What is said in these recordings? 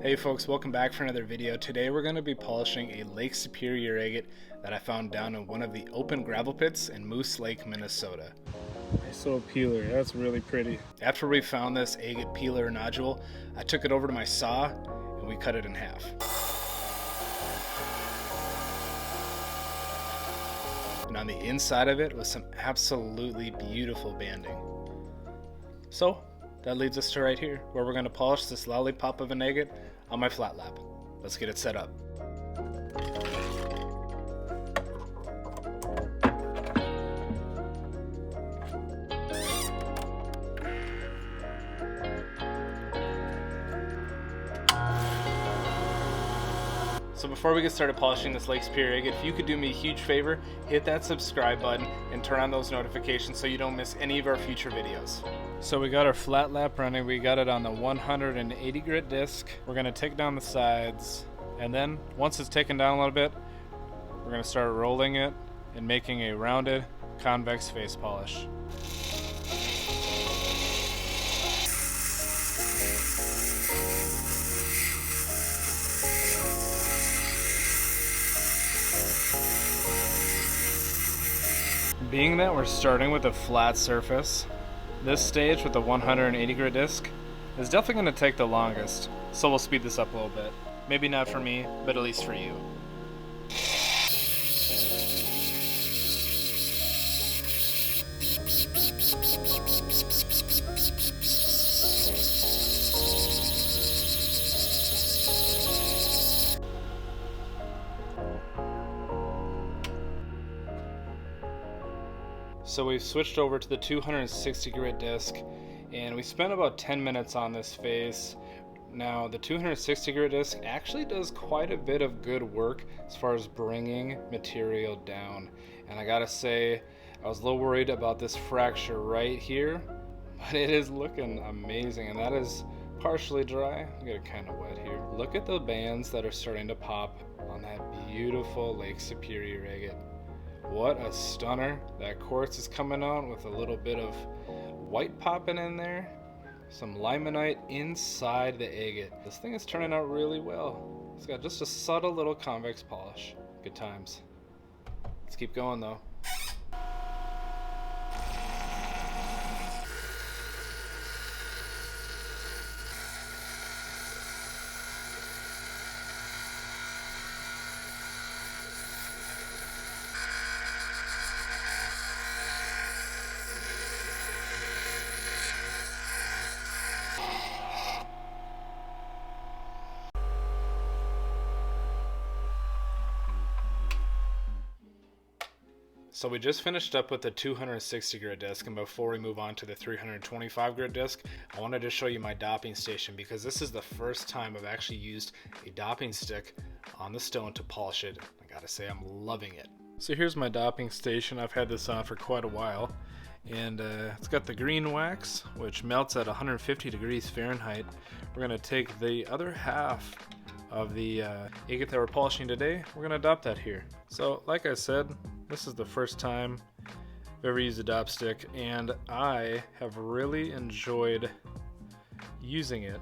Hey folks, welcome back for another video. Today we're going to be polishing a Lake Superior agate that I found down in one of the open gravel pits in Moose Lake, Minnesota. Nice little peeler, that's really pretty. After we found this agate peeler nodule, I took it over to my saw and we cut it in half. And on the inside of it was some absolutely beautiful banding. So that leads us to right here, where we're going to polish this lollipop of an agate on my flat lap. Let's get it set up. So before we get started polishing this Lake Superior agate, if you could do me a huge favor, hit that subscribe button and turn on those notifications so you don't miss any of our future videos. So we got our flat lap running. We got it on the 180 grit disc. We're gonna take down the sides, and then once it's taken down a little bit, we're gonna start rolling it and making a rounded convex face polish. Being that we're starting with a flat surface, this stage with the 180 grit disc is definitely going to take the longest, so we'll speed this up a little bit. Maybe not for me, but at least for you. So we've switched over to the 260 grit disc, and we spent about 10 minutes on this face. Now the 260 grit disc actually does quite a bit of good work as far as bringing material down. And I gotta say, I was a little worried about this fracture right here, but it is looking amazing, and that is partially dry. I get it kind of wet here. Look at the bands that are starting to pop on that beautiful Lake Superior agate. What a stunner. That quartz is coming out with a little bit of white popping in there. Some limonite inside the agate. This thing is turning out really well. It's got just a subtle little convex polish. Good times. Let's keep going though. So we just finished up with the 260 grit disc, and before we move on to the 325 grit disc, I wanted to show you my dopping station because this is the first time I've actually used a dopping stick on the stone to polish it. I gotta say, I'm loving it. So here's my dopping station. I've had this on for quite a while, and it's got the green wax, which melts at 150 degrees Fahrenheit. We're gonna take the other half of the agate that we're polishing today. We're gonna dop that here. So like I said, this is the first time I've ever used a dop stick, and I have really enjoyed using it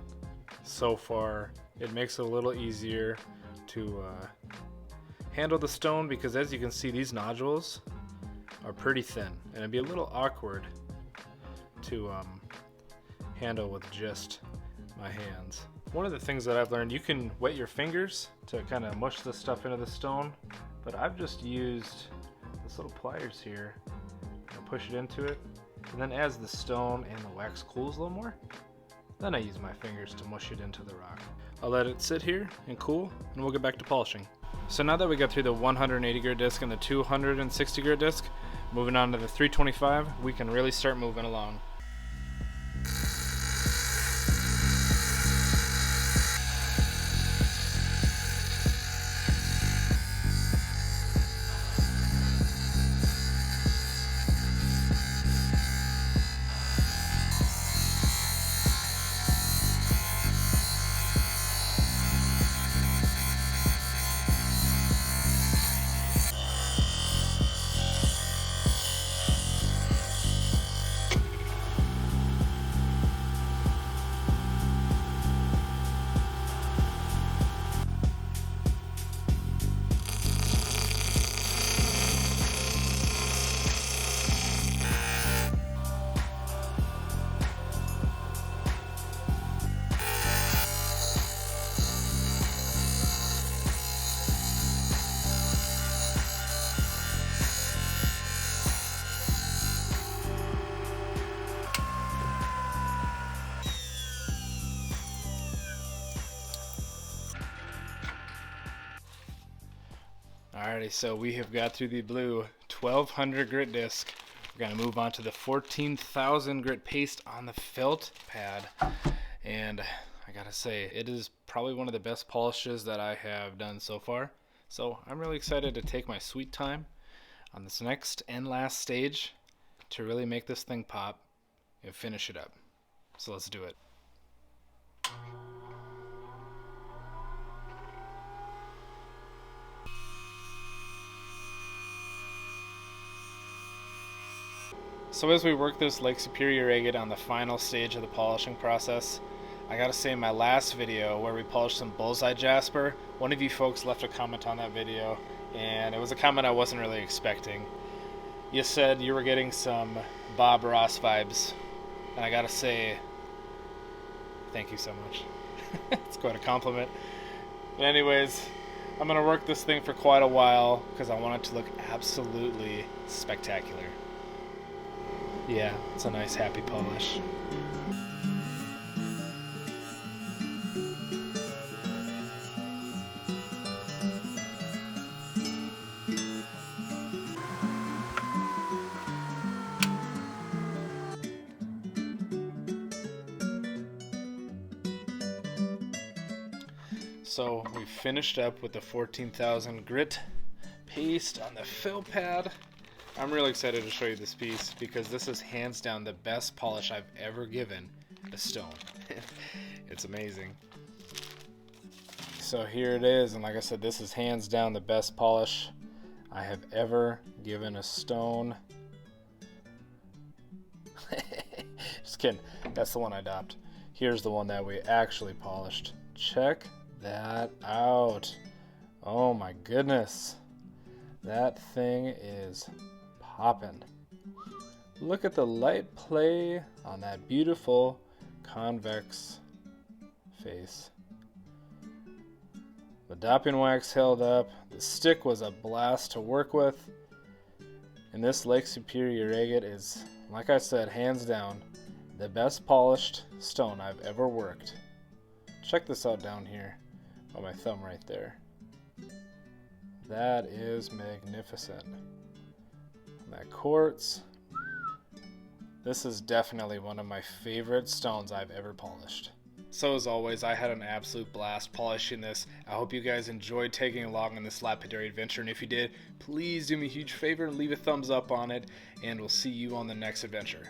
so far. It makes it a little easier to handle the stone because, as you can see, these nodules are pretty thin, and it'd be a little awkward to handle with just my hands. One of the things that I've learned, you can wet your fingers to kind of mush this stuff into the stone, but I've just used this little pliers here. I push it into it, and then as the stone and the wax cools a little more, then I use my fingers to mush it into the rock. I'll let it sit here and cool, and we'll get back to polishing. So now that we got through the 180 grit disc and the 260 grit disc, moving on to the 325, we can really start moving along. Alrighty, so we have got through the blue 1200 grit disc. We're going to move on to the 14,000 grit paste on the felt pad. And I gotta say, it is probably one of the best polishes that I have done so far. So I'm really excited to take my sweet time on this next and last stage to really make this thing pop and finish it up. So let's do it. So as we work this Lake Superior agate on the final stage of the polishing process, I gotta say, in my last video where we polished some bullseye jasper, one of you folks left a comment on that video, and it was a comment I wasn't really expecting. You said you were getting some Bob Ross vibes, and I gotta say, thank you so much. It's quite a compliment. But anyways, I'm gonna work this thing for quite a while because I want it to look absolutely spectacular. Yeah, it's a nice happy polish. So we finished up with the 14,000 grit paste on the fill pad. I'm really excited to show you this piece because this is hands down the best polish I've ever given a stone. It's amazing. So here it is, and like I said, this is hands down the best polish I have ever given a stone. Just kidding, that's the one I dopped. Here's the one that we actually polished. Check that out. Oh my goodness, that thing is poppin'. Look at the light play on that beautiful convex face. The dopping wax held up, the stick was a blast to work with, and this Lake Superior agate is, like I said, hands down the best polished stone I've ever worked. Check this out down here on my thumb right there. That is magnificent. That quartz. This is definitely one of my favorite stones I've ever polished. So as always, I had an absolute blast polishing this. I hope you guys enjoyed taking along on this lapidary adventure, and if you did, please do me a huge favor and leave a thumbs up on it, and we'll see you on the next adventure.